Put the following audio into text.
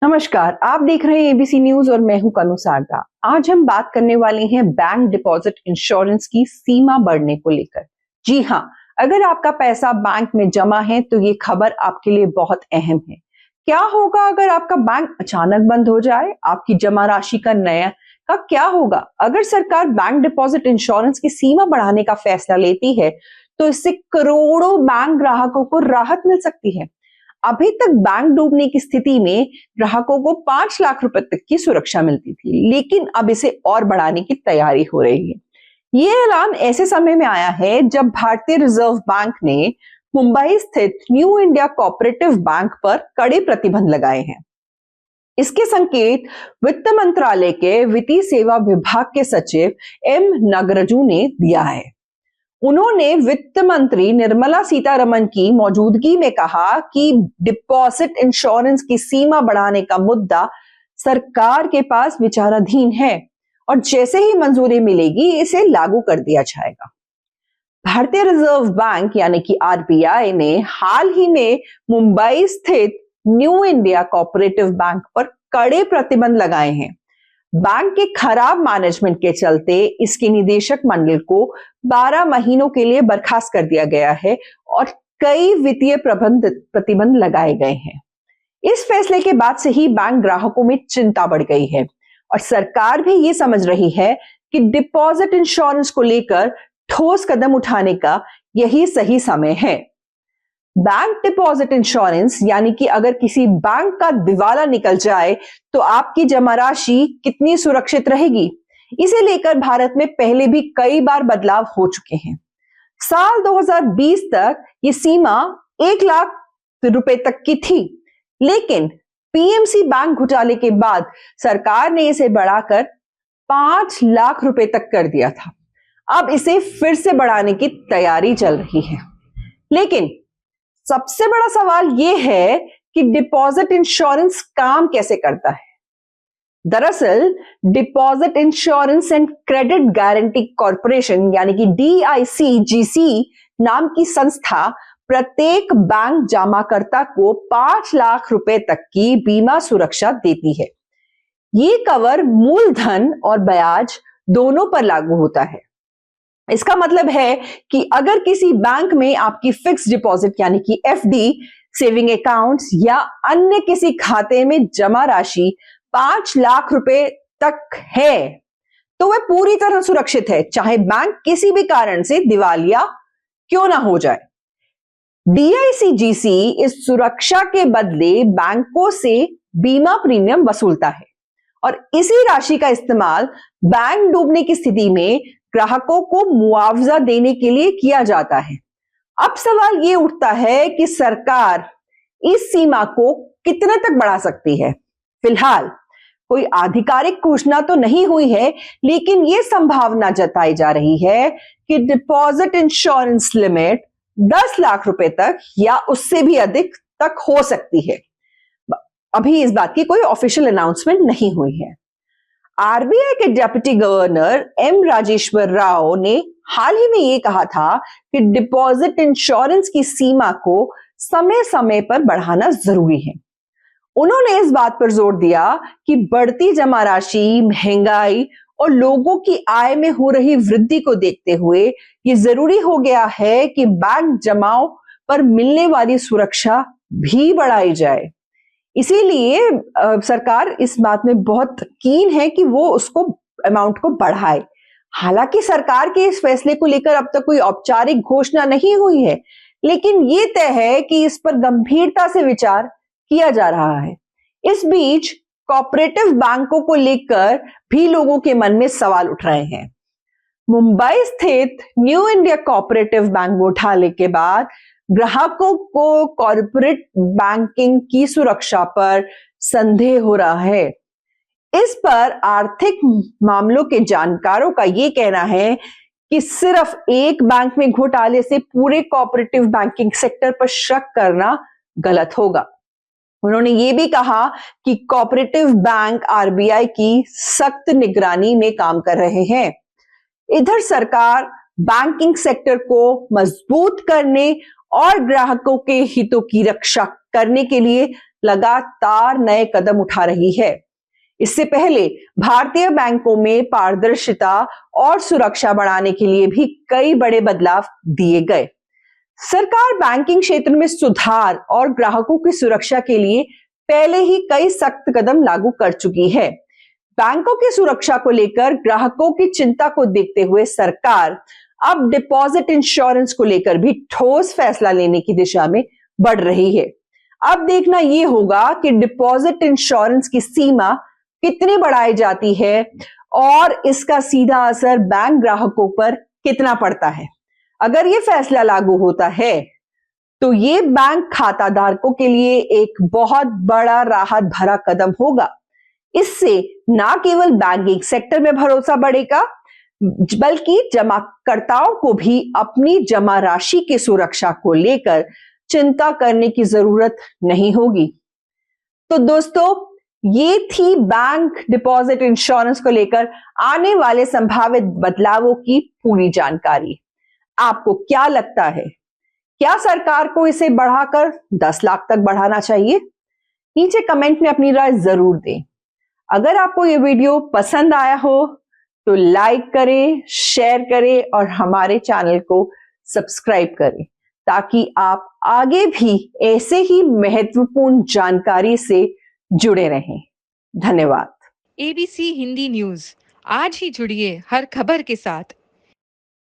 नमस्कार, आप देख रहे हैं एबीसी न्यूज और मैं हूं कनु सारदा। आज हम बात करने वाले हैं बैंक डिपॉजिट इंश्योरेंस की सीमा बढ़ने को लेकर। जी हां, अगर आपका पैसा बैंक में जमा है तो ये खबर आपके लिए बहुत अहम है। क्या होगा अगर आपका बैंक अचानक बंद हो जाए? आपकी जमा राशि का नया का क्या होगा? अगर सरकार बैंक डिपॉजिट इंश्योरेंस की सीमा बढ़ाने का फैसला लेती है तो इससे करोड़ों बैंक ग्राहकों को राहत मिल सकती है। अभी तक बैंक डूबने की स्थिति में ग्राहकों को 5 लाख रुपए तक की सुरक्षा मिलती थी, लेकिन अब इसे और बढ़ाने की तैयारी हो रही है। ये ऐलान ऐसे समय में आया है जब भारतीय रिजर्व बैंक ने मुंबई स्थित न्यू इंडिया कोऑपरेटिव बैंक पर कड़े प्रतिबंध लगाए हैं। इसके संकेत वित्त मंत्रालय के वित्तीय सेवा विभाग के सचिव एम नागराजू ने दिया है। उन्होंने वित्त मंत्री निर्मला सीतारमण की मौजूदगी में कहा कि डिपॉजिट इंश्योरेंस की सीमा बढ़ाने का मुद्दा सरकार के पास विचाराधीन है और जैसे ही मंजूरी मिलेगी इसे लागू कर दिया जाएगा। भारतीय रिजर्व बैंक यानी कि आरबीआई ने हाल ही में मुंबई स्थित न्यू इंडिया कोऑपरेटिव बैंक पर कड़े प्रतिबंध लगाए हैं। बैंक के खराब मैनेजमेंट के चलते इसके निदेशक मंडल को 12 महीनों के लिए बर्खास्त कर दिया गया है और कई वित्तीय प्रतिबंध लगाए गए हैं। इस फैसले के बाद से ही बैंक ग्राहकों में चिंता बढ़ गई है और सरकार भी ये समझ रही है कि डिपॉजिट इंश्योरेंस को लेकर ठोस कदम उठाने का यही सही समय है। बैंक डिपॉजिट इंश्योरेंस यानी कि अगर किसी बैंक का दिवाला निकल जाए तो आपकी जमा राशि कितनी सुरक्षित रहेगी, इसे लेकर भारत में पहले भी कई बार बदलाव हो चुके हैं। साल 2020 तक ये सीमा 1 लाख रुपए तक की थी, लेकिन पीएमसी बैंक घोटाले के बाद सरकार ने इसे बढ़ाकर 5 लाख रुपए तक कर दिया था। अब इसे फिर से बढ़ाने की तैयारी चल रही है। लेकिन सबसे बड़ा सवाल यह है कि डिपॉजिट इंश्योरेंस काम कैसे करता है। दरअसल deposit insurance and credit guarantee corporation यानी कि DICGC नाम की संस्था प्रत्येक बैंक जमाकर्ता को 5 लाख रुपए तक की बीमा सुरक्षा देती है। ये कवर मूलधन और ब्याज दोनों पर लागू होता है। इसका मतलब है कि अगर किसी बैंक में आपकी फिक्स डिपॉजिट यानी कि FD, सेविंग अकाउंट्स या अन्य किसी खाते में जमा राशि 5 लाख रुपए तक है तो वह पूरी तरह सुरक्षित है, चाहे बैंक किसी भी कारण से दिवालिया क्यों ना हो जाए। DICGC इस सुरक्षा के बदले बैंकों से बीमा प्रीमियम वसूलता है और इसी राशि का इस्तेमाल बैंक डूबने की स्थिति में ग्राहकों को मुआवजा देने के लिए किया जाता है। अब सवाल यह उठता है कि सरकार इस सीमा को कितने तक बढ़ा सकती है। फिलहाल कोई आधिकारिक घोषणा तो नहीं हुई है, लेकिन यह संभावना जताई जा रही है कि डिपॉजिट इंश्योरेंस लिमिट 10 लाख रुपए तक या उससे भी अधिक तक हो सकती है। अभी इस बात की कोई ऑफिशियल अनाउंसमेंट नहीं हुई है। आरबीआई के deputy governor M Rajeshwar Rao ने हाल ही में यह कहा था कि डिपॉजिट इंश्योरेंस की सीमा को समय समय पर बढ़ाना जरूरी है। उन्होंने इस बात पर जोर दिया कि बढ़ती जमा राशि, महंगाई और लोगों की आय में हो रही वृद्धि को देखते हुए यह जरूरी हो गया है कि बैंक जमाओं पर मिलने वाली सुरक्षा भी बढ़ाई जाए। इसीलिए सरकार इस बात में बहुत कीन है कि वो उसको अमाउंट को बढ़ाए। हालांकि सरकार के इस फैसले को लेकर अब तक कोई औपचारिक घोषणा नहीं हुई है, लेकिन ये तय है कि इस पर गंभीरता से विचार किया जा रहा है। इस बीच कोऑपरेटिव बैंकों को लेकर भी लोगों के मन में सवाल उठ रहे हैं। मुंबई स्थित न्यू इंडिया कोऑपरेटिव बैंक घोटाले के बाद ग्राहकों को कॉर्पोरेट बैंकिंग की सुरक्षा पर संदेह हो रहा है। इस पर आर्थिक मामलों के जानकारों का यह कहना है कि सिर्फ एक बैंक में घोटाले से पूरे कोऑपरेटिव बैंकिंग सेक्टर पर शक करना गलत होगा। उन्होंने ये भी कहा कि कोऑपरेटिव बैंक आरबीआई की सख्त निगरानी में काम कर रहे हैं। इधर सरकार बैंकिंग सेक्टर को मजबूत करने और ग्राहकों के हितों की रक्षा करने के लिए लगातार नए कदम उठा रही है। इससे पहले भारतीय बैंकों में पारदर्शिता और सुरक्षा बढ़ाने के लिए भी कई बड़े बदलाव दिए गए। सरकार बैंकिंग क्षेत्र में सुधार और ग्राहकों की सुरक्षा के लिए पहले ही कई सख्त कदम लागू कर चुकी है। बैंकों की सुरक्षा को लेकर ग्राहकों की चिंता को देखते हुए सरकार अब डिपॉजिट इंश्योरेंस को लेकर भी ठोस फैसला लेने की दिशा में बढ़ रही है। अब देखना यह होगा कि डिपॉजिट इंश्योरेंस की सीमा कितनी बढ़ाई जाती है और इसका सीधा असर बैंक ग्राहकों पर कितना पड़ता है। अगर यह फैसला लागू होता है तो ये बैंक खाता धारकों के लिए एक बहुत बड़ा राहत भरा कदम होगा। इससे ना केवल बैंकिंग सेक्टर में भरोसा बढ़ेगा, बल्कि जमाकर्ताओं को भी अपनी जमा राशि की सुरक्षा को लेकर चिंता करने की जरूरत नहीं होगी। तो दोस्तों, ये थी बैंक डिपॉजिट इंश्योरेंस को लेकर आने वाले संभावित बदलावों की पूरी जानकारी। आपको क्या लगता है, क्या सरकार को इसे बढ़ाकर 10 लाख तक बढ़ाना चाहिए? नीचे कमेंट में अपनी राय जरूर दें। अगर आपको ये वीडियो पसंद आया हो तो लाइक करें, शेयर करें और हमारे चैनल को सब्सक्राइब करें ताकि आप आगे भी ऐसे ही महत्वपूर्ण जानकारी से जुड़े रहें। धन्यवाद। ABC हिंदी न्यूज, आज ही जुड़िए हर खबर के साथ